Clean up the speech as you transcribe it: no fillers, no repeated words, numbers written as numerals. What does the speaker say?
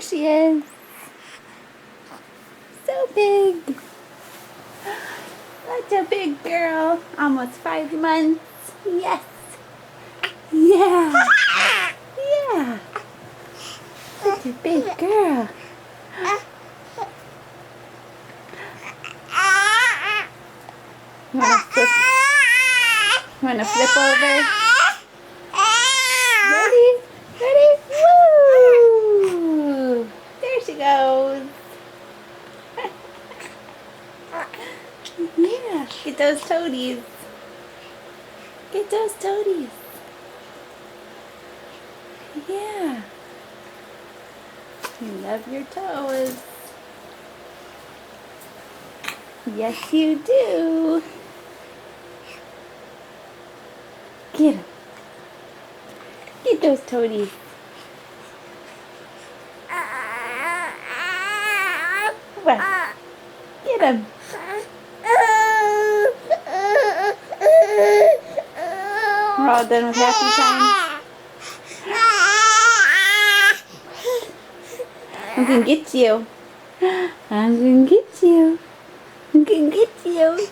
she is. So big. Such a big girl. Almost 5 months. Yes. Yeah. Yeah. Such a big girl. You wanna flip over? Ready? Ready? Woo! There she goes. Yeah, get those toadies. Get those toadies. Yeah. You love your toes. Yes, you do. Get them. Get those toadies. Well, get them. We're all done with happy time. I'm gonna get you. I'm gonna get you. I'm gonna get you.